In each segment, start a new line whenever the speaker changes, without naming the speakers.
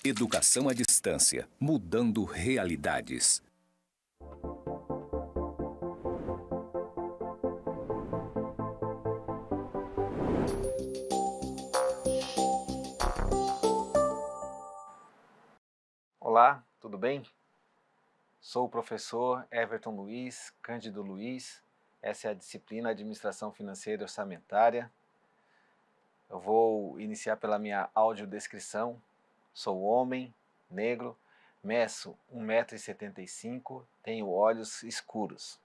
Educação à distância, mudando realidades.
Olá, tudo bem? Sou o professor Everton Luiz, Cândido Luiz. Essa é a disciplina Administração Financeira e Orçamentária. Eu vou iniciar pela minha audiodescrição. Sou homem, negro, meço 1,75 m, tenho olhos escuros.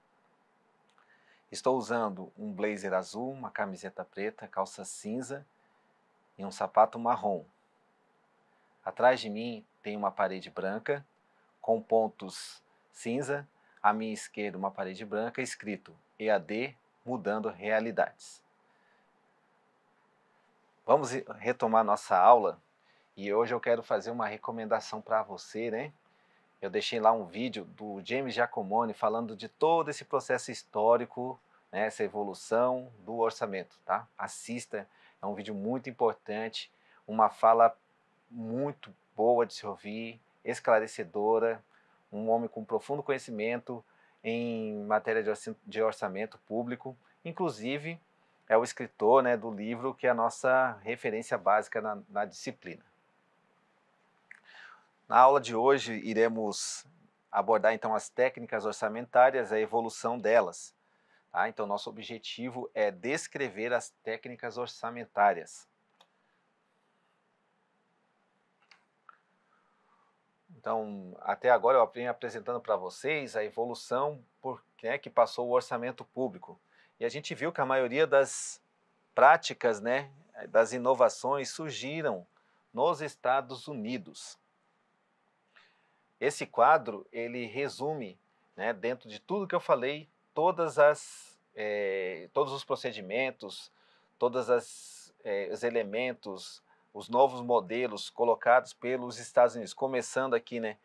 Estou usando um blazer azul, uma camiseta preta, calça cinza e um sapato marrom. Atrás de mim tem uma parede branca com pontos cinza, à minha esquerda uma parede branca escrito EAD Mudando Realidades. Vamos retomar nossa aula e hoje eu quero fazer uma recomendação para você, né? Eu deixei lá um vídeo do James Giacomoni falando de todo esse processo histórico, né, essa evolução do orçamento, tá? Assista, é um vídeo muito importante, uma fala muito boa de se ouvir, esclarecedora, um homem com profundo conhecimento em matéria de orçamento público, inclusive é o escritor, né, do livro que é a nossa referência básica na disciplina. Na aula de hoje iremos abordar então as técnicas orçamentárias, a evolução delas. Tá? Então nosso objetivo é descrever as técnicas orçamentárias. Então, até agora eu venho apresentando para vocês a evolução que passou o orçamento público. E a gente viu que a maioria das práticas, né, das inovações surgiram nos Estados Unidos. Esse quadro, ele resume, né, dentro de tudo que eu falei, todos os procedimentos, os elementos, os novos modelos colocados pelos Estados Unidos, começando aqui, né,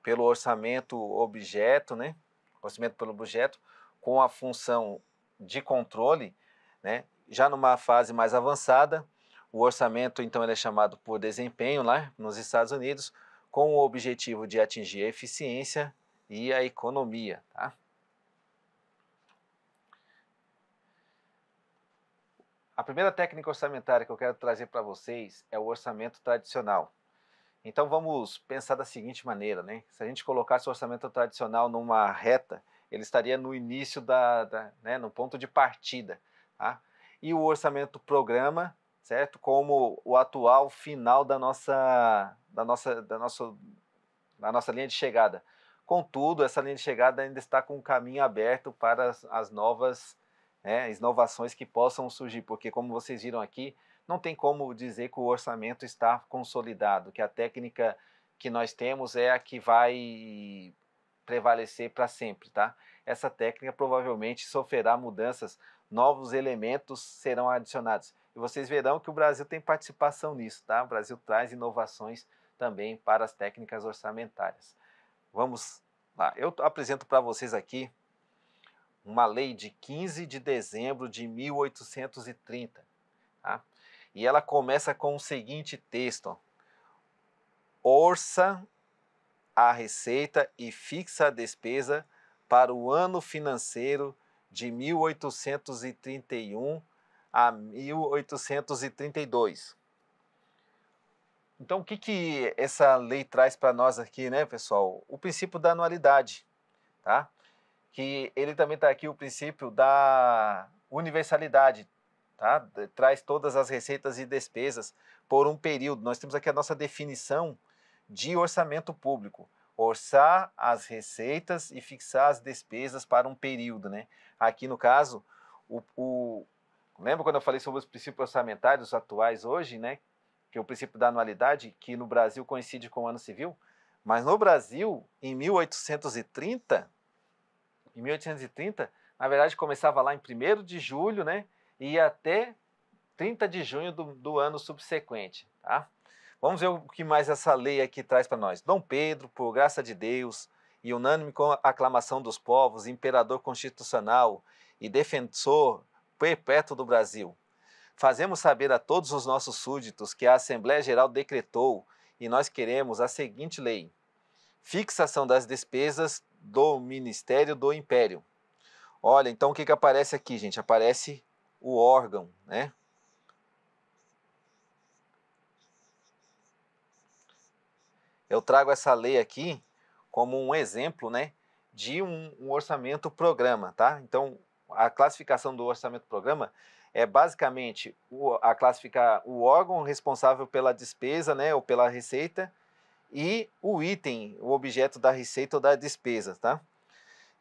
pelo orçamento objeto, né, orçamento pelo objeto, com a função de controle, né, já numa fase mais avançada, o orçamento, então, ele é chamado por desempenho lá nos Estados Unidos, com o objetivo de atingir a eficiência e a economia, tá? A primeira técnica orçamentária que eu quero trazer para vocês é o orçamento tradicional. Então vamos pensar da seguinte maneira, né? Se a gente colocasse o orçamento tradicional numa reta, ele estaria no início né, no ponto de partida, tá? E o orçamento programa, certo? Como o atual final da nossa linha de chegada. Contudo, essa linha de chegada ainda está com o caminho aberto para as novas, né, inovações que possam surgir, porque como vocês viram aqui, não tem como dizer que o orçamento está consolidado, que a técnica que nós temos é a que vai prevalecer para sempre, tá? Essa técnica provavelmente sofrerá mudanças, novos elementos serão adicionados. E vocês verão que o Brasil tem participação nisso, tá? O Brasil traz inovações também para as técnicas orçamentárias. Vamos lá, eu apresento para vocês aqui uma lei de 15 de dezembro de 1830, tá? E ela começa com o seguinte texto: ó, orça a receita e fixa a despesa para o ano financeiro de 1831 a 1832. Então, o que essa lei traz para nós aqui, né, pessoal? O princípio da anualidade, tá? Que ele também está aqui o princípio da universalidade, tá? Traz todas as receitas e despesas por um período. Nós temos aqui a nossa definição de orçamento público. Orçar as receitas e fixar as despesas para um período, né? Aqui, no caso, lembra quando eu falei sobre os princípios orçamentários atuais hoje, né? Que é o princípio da anualidade, que no Brasil coincide com o ano civil, mas no Brasil, em 1830, na verdade começava lá em 1º de julho, né, e ia até 30 de junho do ano subsequente, tá? Vamos ver o que mais essa lei aqui traz para nós. Dom Pedro, por graça de Deus, e unânime com a aclamação dos povos, imperador constitucional e defensor perpétuo do Brasil, fazemos saber a todos os nossos súditos que a Assembleia Geral decretou e nós queremos a seguinte lei: fixação das despesas do Ministério do Império. Olha, então o que aparece aqui, gente? Aparece o órgão, né? Eu trago essa lei aqui como um exemplo, né, de um orçamento-programa, tá? Então, a classificação do orçamento-programa é basicamente a classificar o órgão responsável pela despesa, né, ou pela receita, e o item, o objeto da receita ou da despesa, tá?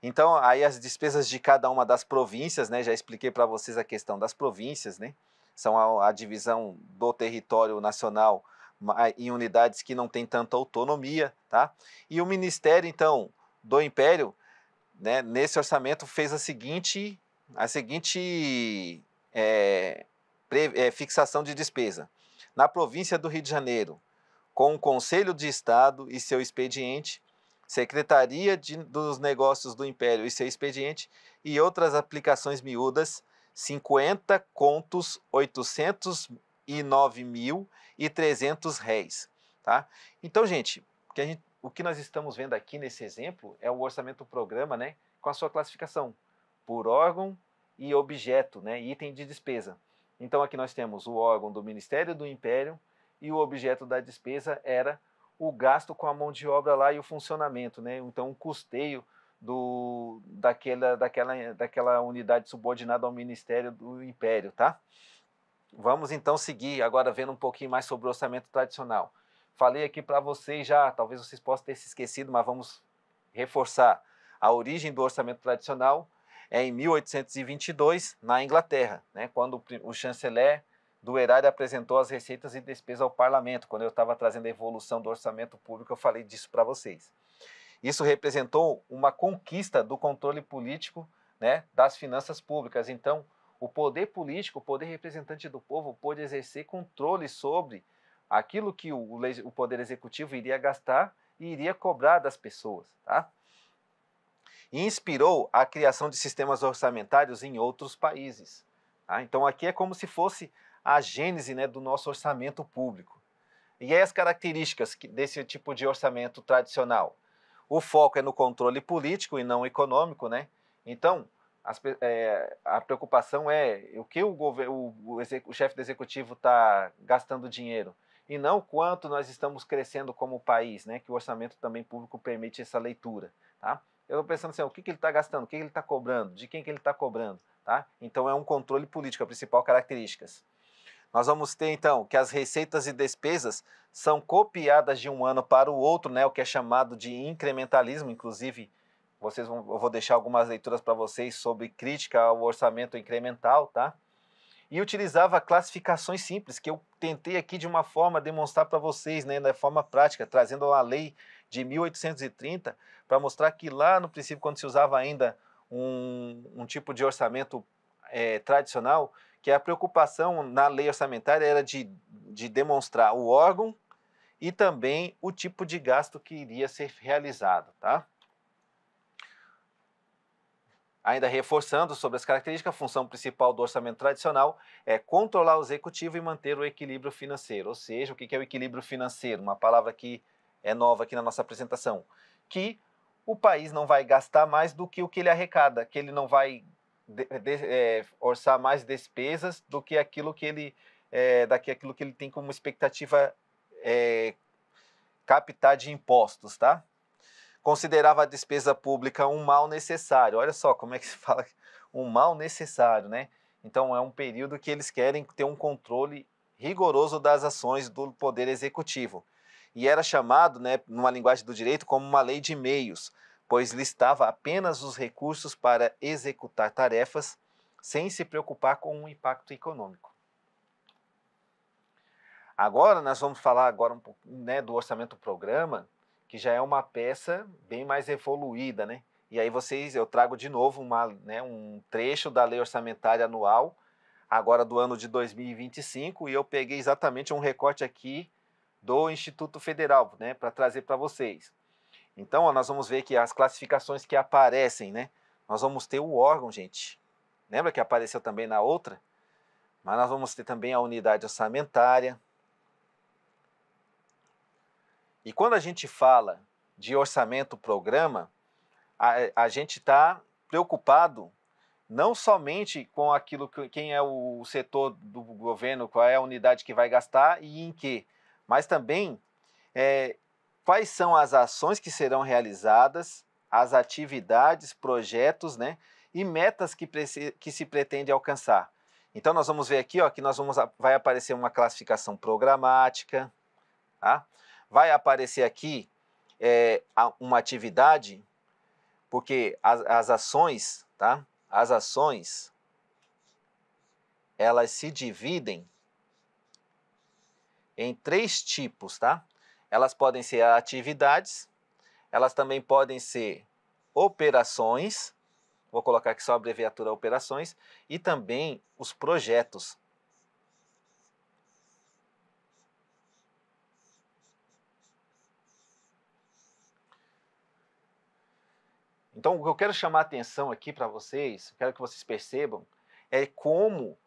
Então, aí as despesas de cada uma das províncias, né, já expliquei para vocês a questão das províncias, né, são a divisão do território nacional em unidades que não têm tanta autonomia, tá? E o Ministério, então, do Império, né, nesse orçamento fez a seguinte fixação de despesa. Na província do Rio de Janeiro, com o Conselho de Estado e seu expediente, Secretaria dos Negócios do Império e seu expediente, e outras aplicações miúdas, 50 contos 809.300 réis. Tá? Então, gente, o que nós estamos vendo aqui nesse exemplo é o orçamento-programa, né, com a sua classificação por órgão e objeto, né, item de despesa. Então, aqui nós temos o órgão do Ministério do Império, e o objeto da despesa era o gasto com a mão de obra lá e o funcionamento, né? Então, o custeio daquela unidade subordinada ao Ministério do Império, tá? Vamos então seguir agora vendo um pouquinho mais sobre o orçamento tradicional. Falei aqui para vocês já, talvez vocês possam ter se esquecido, mas vamos reforçar. A origem do orçamento tradicional é em 1822, na Inglaterra, né? Quando o chanceler do erário apresentou as receitas e despesas ao parlamento. Quando eu estava trazendo a evolução do orçamento público, eu falei disso para vocês. Isso representou uma conquista do controle político, né, das finanças públicas. Então, o poder político, o poder representante do povo, pôde exercer controle sobre aquilo que o poder executivo iria gastar e iria cobrar das pessoas, tá? E inspirou a criação de sistemas orçamentários em outros países. Tá? Então, aqui é como se fosse a gênese, né, do nosso orçamento público. E aí as características desse tipo de orçamento tradicional. O foco é no controle político e não econômico, né? Então, a preocupação é o que o chefe do executivo está gastando dinheiro e não quanto nós estamos crescendo como país, né? Que o orçamento também público permite essa leitura, tá? Eu estou pensando assim, o que ele está gastando, o que ele está cobrando, de quem que ele está cobrando, tá? Então é um controle político, a principal característica. Nós vamos ter, então, que as receitas e despesas são copiadas de um ano para o outro, né, o que é chamado de incrementalismo. Inclusive, eu vou deixar algumas leituras para vocês sobre crítica ao orçamento incremental, tá? E utilizava classificações simples, que eu tentei aqui de uma forma demonstrar para vocês, né, de forma prática, trazendo a lei de 1830, para mostrar que lá no princípio, quando se usava ainda um tipo de orçamento tradicional, que a preocupação na lei orçamentária era de demonstrar o órgão e também o tipo de gasto que iria ser realizado, tá? Ainda reforçando sobre as características, a função principal do orçamento tradicional é controlar o executivo e manter o equilíbrio financeiro. Ou seja, o que é o equilíbrio financeiro? Uma palavra que é nova aqui na nossa apresentação. Que o país não vai gastar mais do que o que ele arrecada, que ele não vai orçar mais despesas do que aquilo que ele tem como expectativa captar de impostos, tá? Considerava a despesa pública um mal necessário. Olha só como é que se fala, um mal necessário, né? Então é um período que eles querem ter um controle rigoroso das ações do poder executivo. E era chamado, né, numa linguagem do direito, como uma lei de meios, pois listava apenas os recursos para executar tarefas sem se preocupar com o impacto econômico. Agora nós vamos falar agora um pouco, né, do orçamento-programa, que já é uma peça bem mais evoluída, né? E aí eu trago de novo um trecho da Lei Orçamentária Anual, agora do ano de 2025, e eu peguei exatamente um recorte aqui do Instituto Federal, né, para trazer para vocês. Então, ó, nós vamos ver que as classificações que aparecem, né? Nós vamos ter o órgão, gente. Lembra que apareceu também na outra? Mas nós vamos ter também a unidade orçamentária, E quando a gente fala de orçamento-programa, a gente está preocupado não somente com aquilo que quem é o setor do governo, qual é a unidade que vai gastar e em que, mas também quais são as ações que serão realizadas, as atividades, projetos, né, e metas que se pretende alcançar. Então nós vamos ver aqui, ó, que vai aparecer uma classificação programática, tá? Vai aparecer aqui uma atividade, porque as ações, tá? As ações, elas se dividem em 3 tipos, tá? Elas podem ser atividades, elas também podem ser operações, vou colocar aqui só a abreviatura operações, e também os projetos. Então, o que eu quero chamar a atenção aqui para vocês, quero que vocês percebam, é como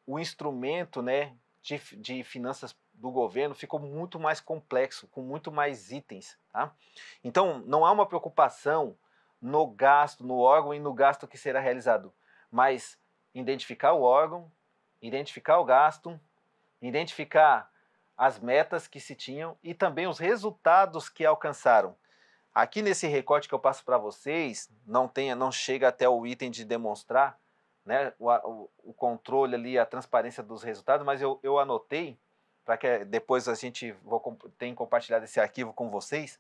o instrumento, né, de finanças do governo ficou muito mais complexo, com muito mais itens. Tá? Então, não há uma preocupação no gasto, no órgão e no gasto que será realizado, mas identificar o órgão, identificar o gasto, identificar as metas que se tinham e também os resultados que alcançaram. Aqui nesse recorte que eu passo para vocês, não chega até o item de demonstrar, né, o controle ali, a transparência dos resultados, mas eu anotei, para que depois tenha compartilhado esse arquivo com vocês.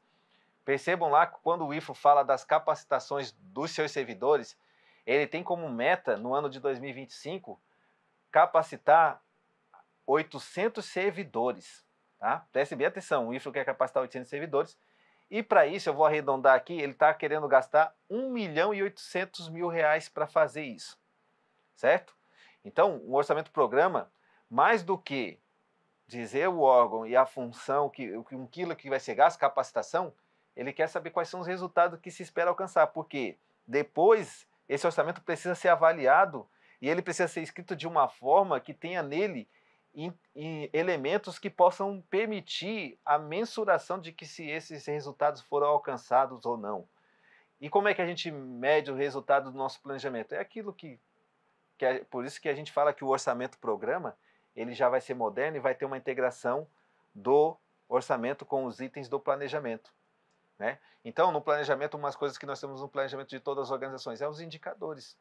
Percebam lá que quando o IFO fala das capacitações dos seus servidores, ele tem como meta, no ano de 2025, capacitar 800 servidores. Tá? Preste bem atenção, o IFO quer capacitar 800 servidores, e para isso, eu vou arredondar aqui, ele está querendo gastar R$1.800.000 para fazer isso, certo? Então, o orçamento-programa, mais do que dizer o órgão e a função, aquilo que vai ser gasto, capacitação, ele quer saber quais são os resultados que se espera alcançar, porque depois esse orçamento precisa ser avaliado e ele precisa ser escrito de uma forma que tenha nele em elementos que possam permitir a mensuração de que se esses resultados foram alcançados ou não. E como é que a gente mede o resultado do nosso planejamento? É aquilo por isso que a gente fala que o orçamento-programa ele já vai ser moderno e vai ter uma integração do orçamento com os itens do planejamento. Né? Então, no planejamento, umas coisas que nós temos no planejamento de todas as organizações é os indicadores.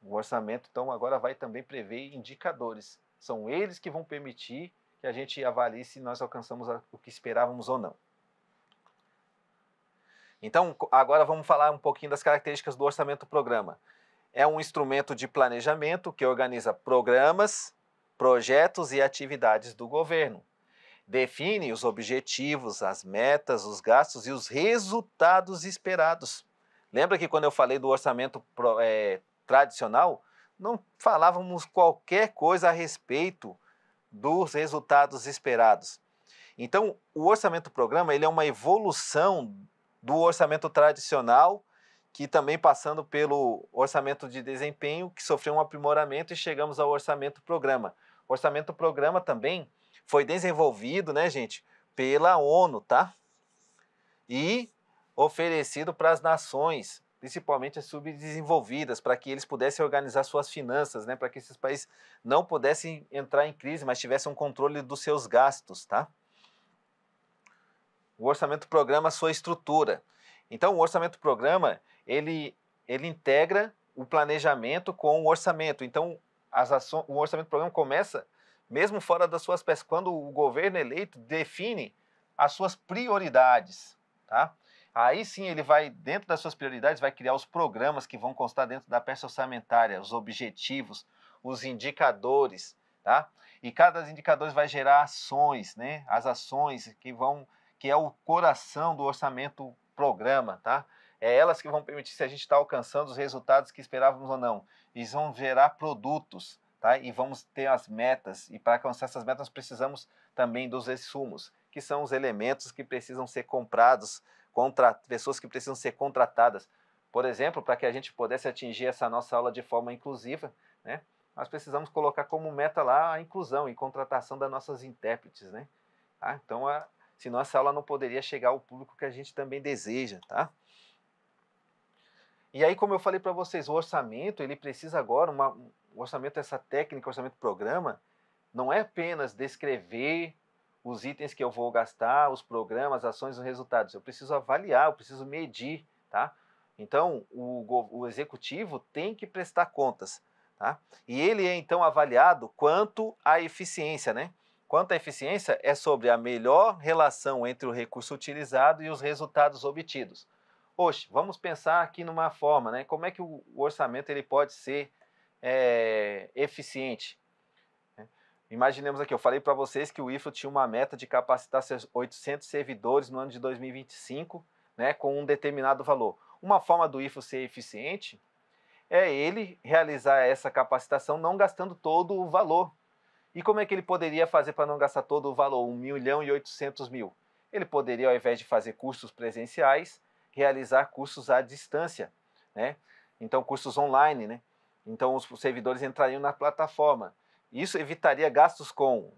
O orçamento, então, agora vai também prever indicadores. São eles que vão permitir que a gente avalie se nós alcançamos o que esperávamos ou não. Então, agora vamos falar um pouquinho das características do orçamento-programa. É um instrumento de planejamento que organiza programas, projetos e atividades do governo. Define os objetivos, as metas, os gastos e os resultados esperados. Lembra que quando eu falei do orçamento tradicional, não falávamos qualquer coisa a respeito dos resultados esperados. Então, o orçamento-programa ele é uma evolução do orçamento tradicional, que também passando pelo orçamento de desempenho, que sofreu um aprimoramento e chegamos ao orçamento-programa. O orçamento-programa também foi desenvolvido, né, gente, pela ONU, tá? E oferecido para as nações, principalmente as subdesenvolvidas, para que eles pudessem organizar suas finanças, né, para que esses países não pudessem entrar em crise, mas tivessem um controle dos seus gastos, tá? O orçamento-programa, sua estrutura. Então, o orçamento-programa, ele integra o planejamento com o orçamento. Então, o orçamento-programa começa mesmo fora das suas peças, quando o governo eleito define as suas prioridades, tá? Aí sim ele vai, dentro das suas prioridades, vai criar os programas que vão constar dentro da peça orçamentária, os objetivos, os indicadores, tá? E cada dos indicadores vai gerar ações, né? As ações que é o coração do orçamento-programa, tá? É elas que vão permitir se a gente está alcançando os resultados que esperávamos ou não. Eles vão gerar produtos, tá? E vamos ter as metas, e para alcançar essas metas nós precisamos também dos insumos, que são os elementos que precisam ser comprados, pessoas que precisam ser contratadas. Por exemplo, para que a gente pudesse atingir essa nossa aula de forma inclusiva, né? Nós precisamos colocar como meta lá a inclusão e contratação das nossas intérpretes, né? Tá? Então, senão essa aula não poderia chegar ao público que a gente também deseja, tá? E aí, como eu falei para vocês, o orçamento, ele precisa agora, o orçamento, essa técnica, o orçamento programa, não é apenas descrever os itens que eu vou gastar, os programas, ações e resultados. Eu preciso avaliar, eu preciso medir, tá? Então, o executivo tem que prestar contas, tá? E ele é, então, avaliado quanto à eficiência, né? Quanto à eficiência é sobre a melhor relação entre o recurso utilizado e os resultados obtidos. Oxe, vamos pensar aqui numa forma, né? Como é que o orçamento ele pode ser eficiente? Imaginemos aqui, eu falei para vocês que o IFRO tinha uma meta de capacitar seus 800 servidores no ano de 2025, né, com um determinado valor. Uma forma do IFRO ser eficiente é ele realizar essa capacitação não gastando todo o valor. E como é que ele poderia fazer para não gastar todo o valor, 1.800.000? Ele poderia, ao invés de fazer cursos presenciais, realizar cursos à distância, né? Então, cursos online, né? Então, os servidores entrariam na plataforma. Isso evitaria gastos com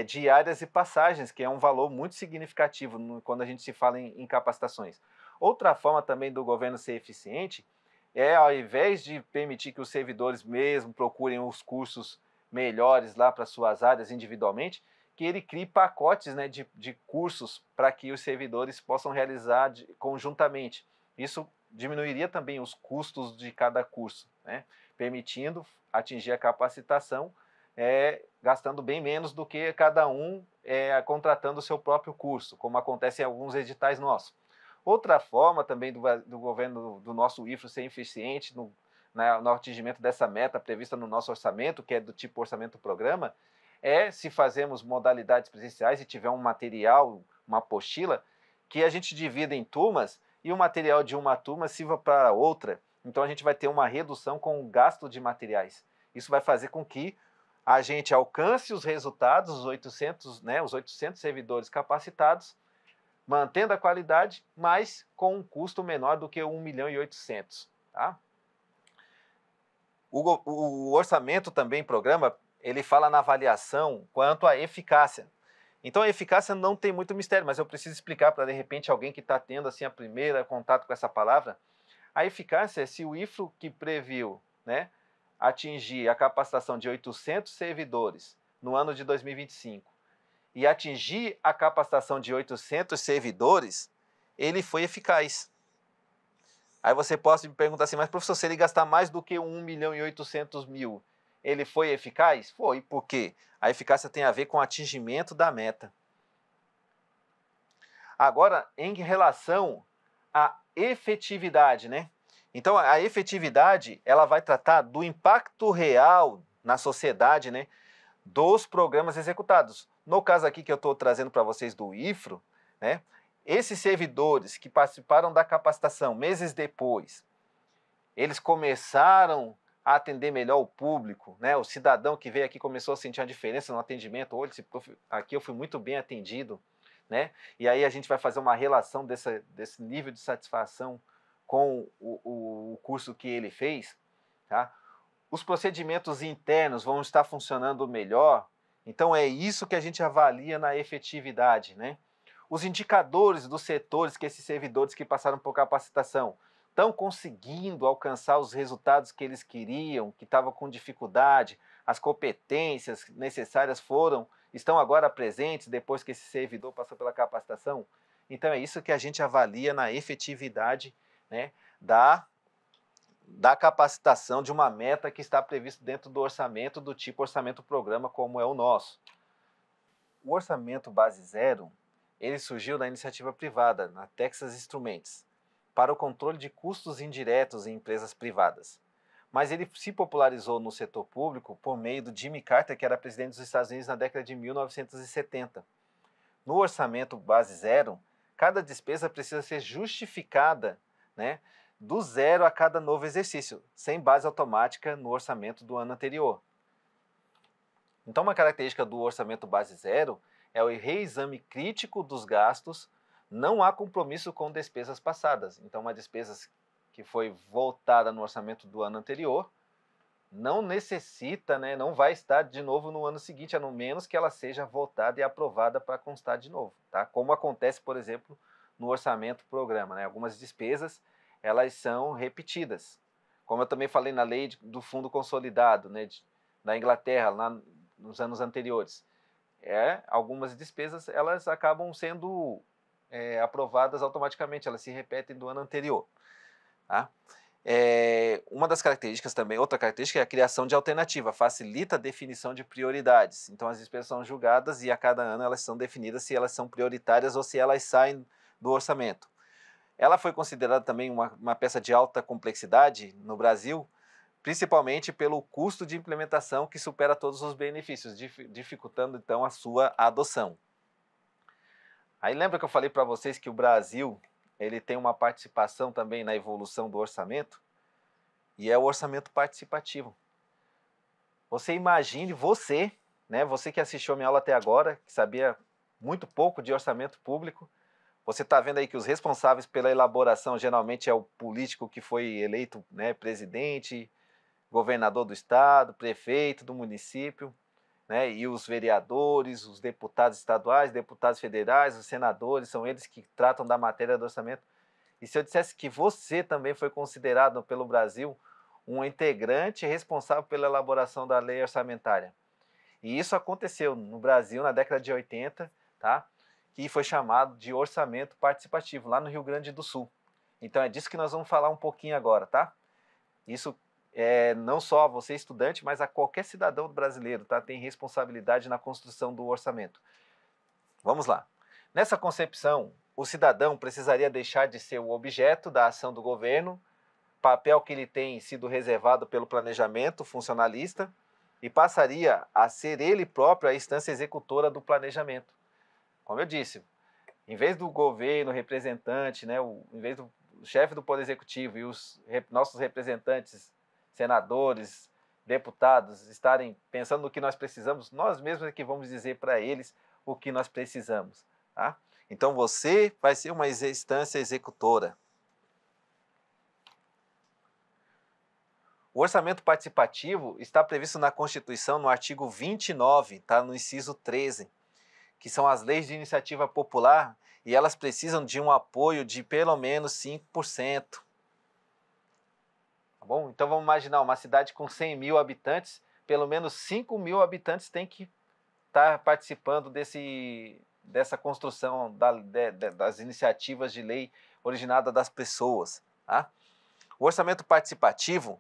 diárias e passagens, que é um valor muito significativo quando a gente se fala em capacitações. Outra forma também do governo ser eficiente é, ao invés de permitir que os servidores mesmo procurem os cursos melhores lá para suas áreas individualmente, que ele crie pacotes, né, de cursos para que os servidores possam realizar conjuntamente. Isso diminuiria também os custos de cada curso, né, permitindo atingir a capacitação gastando bem menos do que cada um contratando o seu próprio curso, como acontece em alguns editais nossos. Outra forma também do governo do nosso IFRO ser eficiente no atingimento dessa meta prevista no nosso orçamento, que é do tipo orçamento-programa, é se fazermos modalidades presenciais e tiver um material, uma apostila, que a gente divida em turmas e o material de uma turma sirva para outra. Então a gente vai ter uma redução com o gasto de materiais. Isso vai fazer com que a gente alcance os resultados, os 800 servidores capacitados, mantendo a qualidade, mas com um custo menor do que 1.800.000. Tá? O orçamento também, programa, ele fala na avaliação quanto à eficácia. Então a eficácia não tem muito mistério, mas eu preciso explicar para de repente alguém que está tendo assim a primeira contato com essa palavra. A eficácia é se o IFRO que previu, né, atingir a capacitação de 800 servidores no ano de 2025 e atingir a capacitação de 800 servidores, ele foi eficaz. Aí você pode me perguntar assim, mas professor, se ele gastar mais do que 1.800.000, ele foi eficaz? Foi, por quê? A eficácia tem a ver com o atingimento da meta. Agora, em relação à efetividade, né? Então, a efetividade, ela vai tratar do impacto real na sociedade, né, dos programas executados. No caso aqui que eu estou trazendo para vocês do IFRO, né, esses servidores que participaram da capacitação meses depois, eles começaram a atender melhor o público, né? O cidadão que veio aqui começou a sentir uma diferença no atendimento. Olha, aqui eu fui muito bem atendido, né? E aí a gente vai fazer uma relação desse nível de satisfação com o curso que ele fez, tá? Os procedimentos internos vão estar funcionando melhor. Então é isso que a gente avalia na efetividade, né? Os indicadores dos setores que esses servidores que passaram por capacitação estão conseguindo alcançar os resultados que eles queriam, que estavam com dificuldade, as competências necessárias estão agora presentes depois que esse servidor passou pela capacitação. Então é isso que a gente avalia na efetividade, né, da capacitação de uma meta que está prevista dentro do orçamento do tipo orçamento-programa, como é o nosso. O orçamento base zero, ele surgiu da iniciativa privada, na Texas Instruments, para o controle de custos indiretos em empresas privadas. Mas ele se popularizou no setor público por meio do Jimmy Carter, que era presidente dos Estados Unidos na década de 1970. No orçamento base zero, cada despesa precisa ser justificada, né, do zero a cada novo exercício, sem base automática no orçamento do ano anterior. Então, uma característica do orçamento base zero é o reexame crítico dos gastos, não há compromisso com despesas passadas. Então, uma despesa que foi voltada no orçamento do ano anterior, não necessita, né, não vai estar de novo no ano seguinte, a não menos que ela seja votada e aprovada para constar de novo, tá? Como acontece, por exemplo, no orçamento programa, né? Algumas despesas, elas são repetidas. Como eu também falei na lei do fundo consolidado, né, da Inglaterra, lá nos anos anteriores. Algumas despesas, elas acabam sendo aprovadas automaticamente, elas se repetem do ano anterior, tá? Uma das características também, outra característica é a criação de alternativa, facilita a definição de prioridades. Então as despesas são julgadas e a cada ano elas são definidas se elas são prioritárias ou se elas saem do orçamento. Ela foi considerada também uma peça de alta complexidade no Brasil, principalmente pelo custo de implementação que supera todos os benefícios, dificultando então a sua adoção. Aí lembra que eu falei para vocês que o Brasil ele tem uma participação também na evolução do orçamento? E é o orçamento participativo. Você imagine né, você que assistiu a minha aula até agora, que sabia muito pouco de orçamento público, você está vendo aí que os responsáveis pela elaboração geralmente é o político que foi eleito, né, presidente, governador do estado, prefeito do município, né, e os vereadores, os deputados estaduais, deputados federais, os senadores, são eles que tratam da matéria do orçamento. E se eu dissesse que você também foi considerado pelo Brasil um integrante responsável pela elaboração da lei orçamentária? E isso aconteceu no Brasil na década de 80, tá? Que foi chamado de orçamento participativo, lá no Rio Grande do Sul. Então é disso que nós vamos falar um pouquinho agora, tá? Isso não só a você estudante, mas a qualquer cidadão brasileiro, tá? Tem responsabilidade na construção do orçamento. Vamos lá. Nessa concepção, o cidadão precisaria deixar de ser o objeto da ação do governo, papel que lhe tem sido reservado pelo planejamento funcionalista, e passaria a ser ele próprio a instância executora do planejamento. Como eu disse, em vez do governo, representante, né, em vez do chefe do Poder Executivo e os nossos representantes, senadores, deputados, estarem pensando no que nós precisamos, nós mesmos é que vamos dizer para eles o que nós precisamos. Tá? Então você vai ser uma instância executora. O orçamento participativo está previsto na Constituição no artigo 29, tá? No inciso 13, que são as leis de iniciativa popular e elas precisam de um apoio de pelo menos 5%. Tá bom? Então vamos imaginar uma cidade com 100 mil habitantes, pelo menos 5 mil habitantes têm que estar participando dessa construção das iniciativas de lei originada das pessoas. Tá? O orçamento participativo,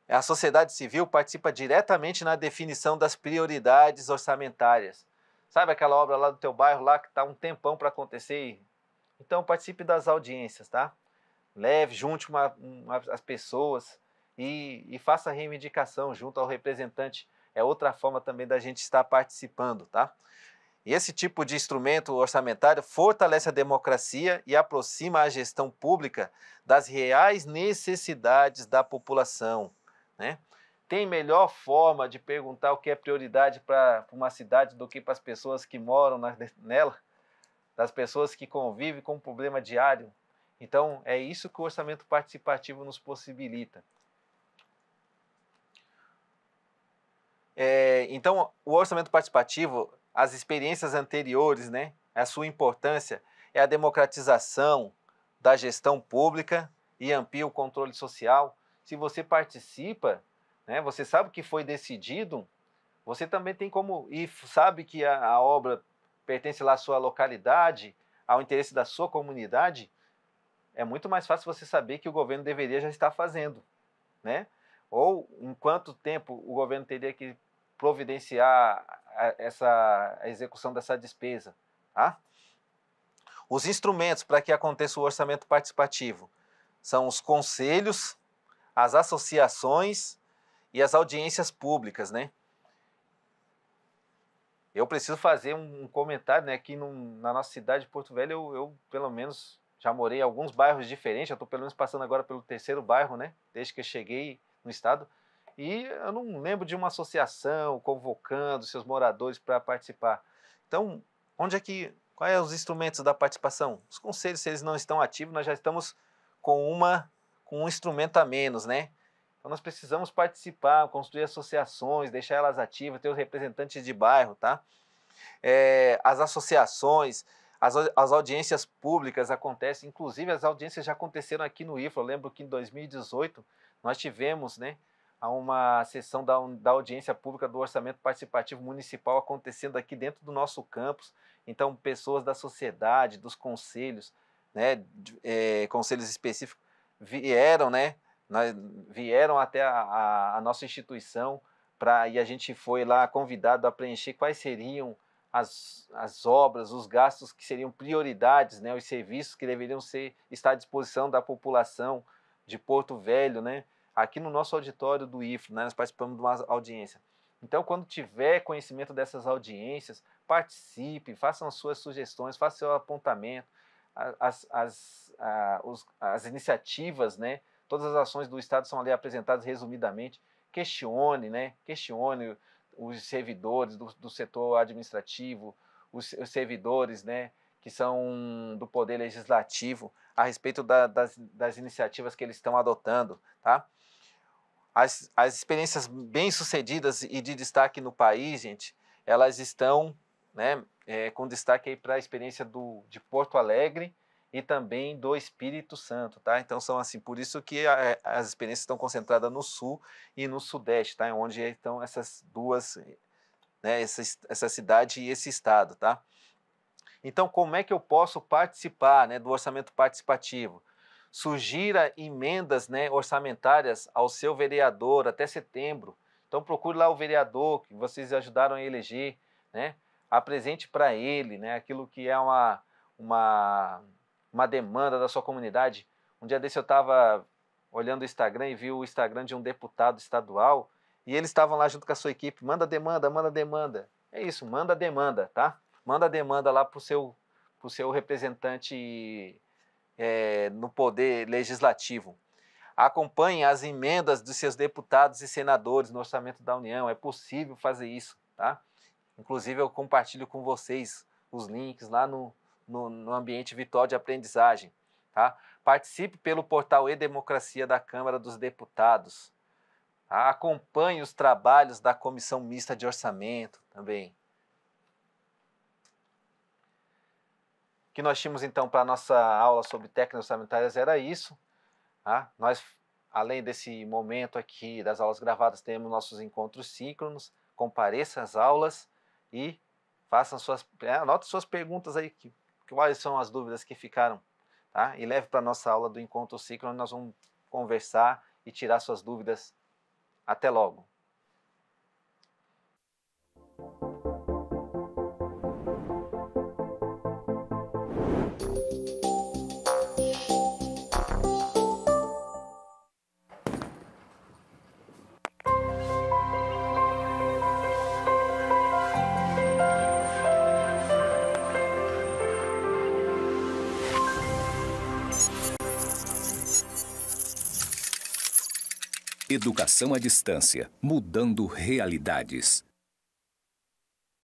a sociedade civil participa diretamente na definição das prioridades orçamentárias. Sabe aquela obra lá do teu bairro lá que está um tempão para acontecer? Então participe das audiências, tá? Leve, junte as pessoas e faça a reivindicação junto ao representante. É outra forma também da gente estar participando, tá? E esse tipo de instrumento orçamentário fortalece a democracia e aproxima a gestão pública das reais necessidades da população, né? Tem melhor forma de perguntar o que é prioridade para uma cidade do que para as pessoas que moram nela, das pessoas que convivem com o problema diário? Então, é isso que o orçamento participativo nos possibilita. Então, o orçamento participativo, as experiências anteriores, né, a sua importância é a democratização da gestão pública e amplia o controle social. Se você participa, né, você sabe o que foi decidido, você também tem como, e sabe que a obra pertence lá à sua localidade, ao interesse da sua comunidade, é muito mais fácil você saber que o governo deveria já estar fazendo, né? Ou em quanto tempo o governo teria que providenciar a execução dessa despesa. Tá? Os instrumentos para que aconteça o orçamento participativo são os conselhos, as associações e as audiências públicas, né? Eu preciso fazer um comentário, né? Aqui na nossa cidade de Porto Velho, eu pelo menos já morei em alguns bairros diferentes, eu estou pelo menos passando agora pelo terceiro bairro, né? Desde que eu cheguei no estado. E eu não lembro de uma associação convocando seus moradores para participar. Então, quais são os instrumentos da participação? Os conselhos, se eles não estão ativos, nós já estamos com um instrumento a menos, né? Então, Então nós precisamos participar, construir associações, deixar elas ativas, ter os representantes de bairro, tá? As associações, as audiências públicas acontecem, inclusive as audiências já aconteceram aqui no IFLA. Eu lembro que em 2018 nós tivemos, né, uma sessão da audiência pública do Orçamento Participativo Municipal acontecendo aqui dentro do nosso campus. Então, pessoas da sociedade, dos conselhos, né, conselhos específicos, vieram, né, vieram até a nossa instituição e a gente foi lá convidado a preencher quais seriam as obras, os gastos que seriam prioridades, né, os serviços que deveriam estar à disposição da população de Porto Velho, né, aqui no nosso auditório do IFLA, né, nós participamos de uma audiência. Então, quando tiver conhecimento dessas audiências, participe, façam as suas sugestões, faça seu apontamento, as iniciativas, né, todas as ações do Estado são ali apresentadas resumidamente. Questione, né, questione os servidores do setor administrativo, os servidores, né, que são do Poder Legislativo, a respeito das iniciativas que eles estão adotando, tá? As experiências bem-sucedidas e de destaque no país, gente, elas estão, né, com destaque para a experiência de Porto Alegre e também do Espírito Santo, tá? Então são assim, por isso que as experiências estão concentradas no Sul e no Sudeste, tá? Onde estão essas duas, né, essa cidade e esse estado, tá? Então, como é que eu posso participar, né, do orçamento participativo? Sugira emendas, né, orçamentárias ao seu vereador até setembro. Então, procure lá o vereador que vocês ajudaram a eleger, né? Apresente para ele, né, aquilo que é uma demanda da sua comunidade. Um dia desse eu estava olhando o Instagram e vi o Instagram de um deputado estadual e eles estavam lá junto com a sua equipe. Manda demanda, manda demanda. É isso, manda demanda, tá? Manda demanda lá para o seu representante no Poder Legislativo. Acompanhe as emendas dos seus deputados e senadores no Orçamento da União. É possível fazer isso, tá? Inclusive eu compartilho com vocês os links lá no ambiente virtual de aprendizagem, tá? Participe pelo portal e-Democracia da Câmara dos Deputados. Tá? Acompanhe os trabalhos da Comissão Mista de Orçamento também. O que nós tínhamos então para a nossa aula sobre técnicas orçamentárias era isso. Tá? Nós, além desse momento aqui das aulas gravadas, temos nossos encontros síncronos. Compareça às aulas e anote suas perguntas aí, quais são as dúvidas que ficaram, tá? E leve para a nossa aula do encontro síncrono, nós vamos conversar e tirar suas dúvidas. Até logo!
Educação à distância, mudando realidades.